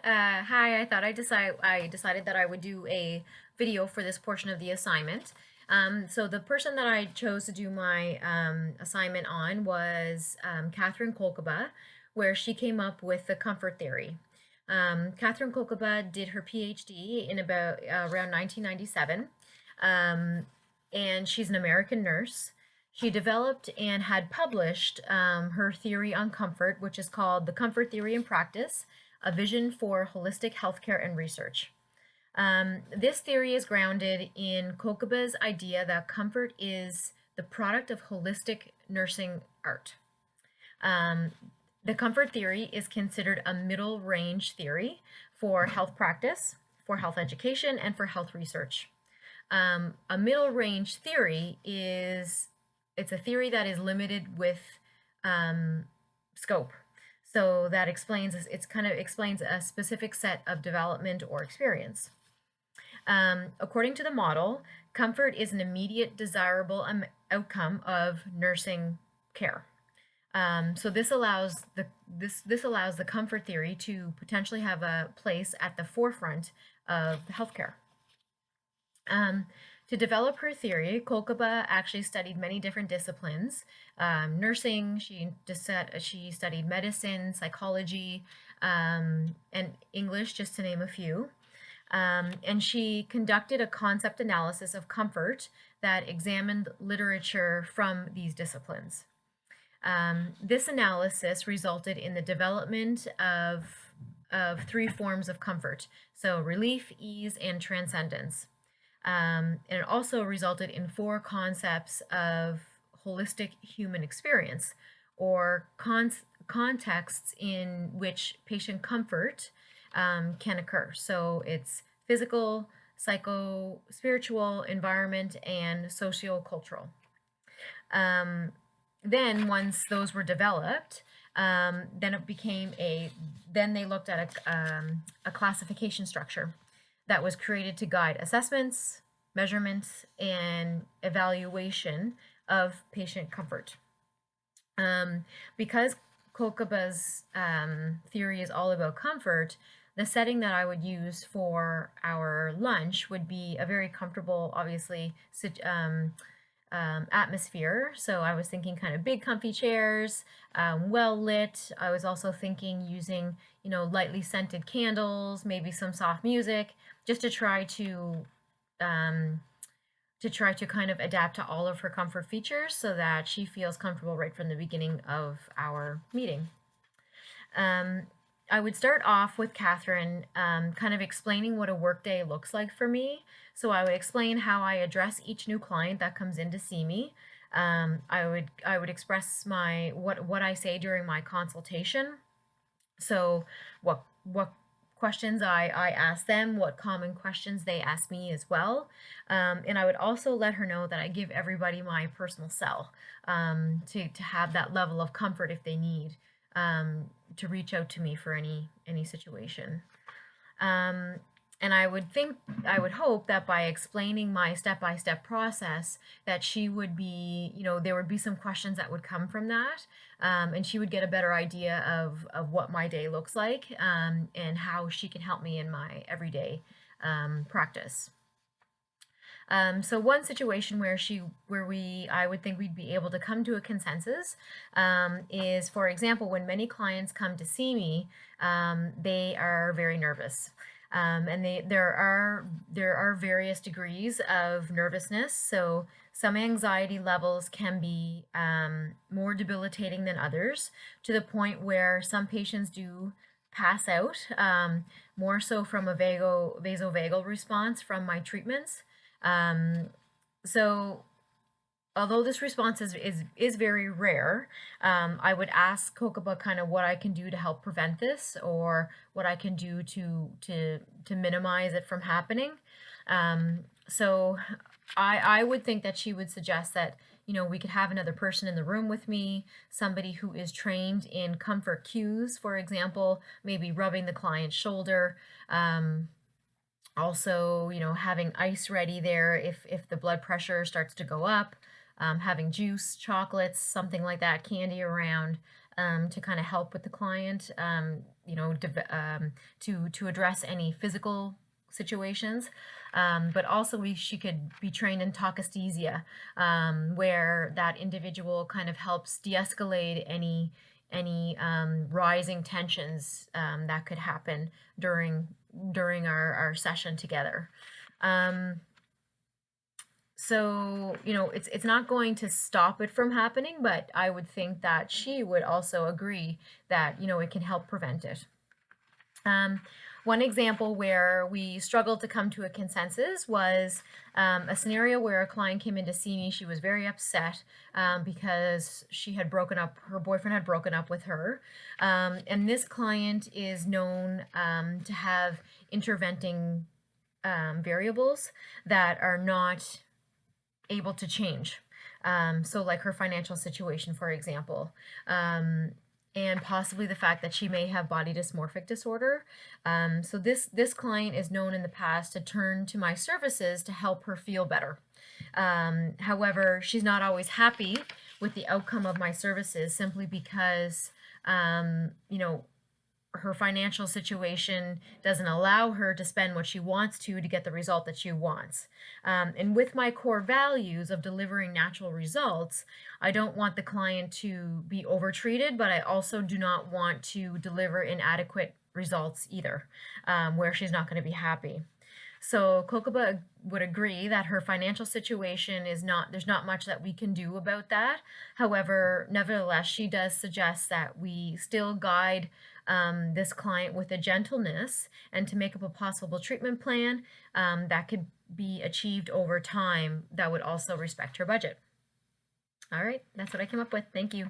Hi, I decided that I would do a video for this portion of the assignment. So the person that I chose to do my assignment on was Catherine Kolkaba, where she came up with the comfort theory. Catherine Kolkaba did her PhD in about around 1997, um, and she's an American nurse. She developed and had published her theory on comfort, which is called The Comfort Theory in Practice, a vision for holistic healthcare and research. This theory is grounded in Kokaba's idea that comfort is the product of holistic nursing art. Um, the comfort theory is considered a middle range theory for health practice, for health education, and for health research. A middle range theory is it's a theory that is limited with scope. So that explains it's kind of explains a specific set of development or experience. According to the model, comfort is an immediate desirable outcome of nursing care. So this allows the comfort theory to potentially have a place at the forefront of healthcare. To develop her theory, Kolkaba actually studied many different disciplines. Nursing, she studied medicine, psychology, and English, just to name a few. And she conducted a concept analysis of comfort that examined literature from these disciplines. This analysis resulted in the development of three forms of comfort, so relief, ease, and transcendence. And it also resulted in four concepts of holistic human experience, or contexts in which patient comfort can occur. So it's physical, psycho, spiritual, environment, and socio-cultural. Then once those were developed, then it became then they looked at a classification structure that was created to guide assessments, measurements, and evaluation of patient comfort. Because Kolkaba's theory is all about comfort, the setting that I would use for our lunch would be a very comfortable, obviously, atmosphere. So I was thinking kind of big comfy chairs, well lit. I was also thinking using, lightly scented candles, maybe some soft music, just to try to kind of adapt to all of her comfort features so that she feels comfortable right from the beginning of our meeting. I would start off with Catherine kind of explaining what a workday looks like for me. So I would explain how I address each new client that comes in to see me. I would express what I say during my consultation. So what questions I ask them, what common questions they ask me as well. And I would also let her know that I give everybody my personal cell to have that level of comfort if they need to reach out to me for any situation. And I would hope that by explaining my step-by-step process, that she would be, there would be some questions that would come from that, and she would get a better idea of what my day looks like, and how she can help me in my everyday practice. So one situation I would think we'd be able to come to a consensus is, for example, when many clients come to see me, they are very nervous. And there are various degrees of nervousness. So some anxiety levels can be more debilitating than others, to the point where some patients do pass out, more so from a vasovagal response from my treatments. So although this response is very rare, I would ask Kokaba kind of what I can do to help prevent this, or what I can do to minimize it from happening. So I would think that she would suggest that, we could have another person in the room with me, somebody who is trained in comfort cues, for example, maybe rubbing the client's shoulder. Also, having ice ready there if the blood pressure starts to go up, having juice, chocolates, something like that, candy around, to kind of help with the client. to address any physical situations, but also she could be trained in talkesthesia, where that individual kind of helps de-escalate any rising tensions that could happen during our session together. So, it's not going to stop it from happening, but I would think that she would also agree that, it can help prevent it. One example where we struggled to come to a consensus was a scenario where a client came in to see me. She was very upset because her boyfriend had broken up with her. And this client is known to have interventing variables that are not able to change. So like her financial situation, for example, and possibly the fact that she may have body dysmorphic disorder. So this client is known in the past to turn to my services to help her feel better. However, she's not always happy with the outcome of my services simply because, her financial situation doesn't allow her to spend what she wants to get the result that she wants. And with my core values of delivering natural results, I don't want the client to be overtreated, but I also do not want to deliver inadequate results either, where she's not going to be happy. So Kokaba would agree that her financial situation there's not much that we can do about that. However, nevertheless, she does suggest that we still guide this client with a gentleness and to make up a possible treatment plan that could be achieved over time that would also respect her budget. All right, that's what I came up with. Thank you.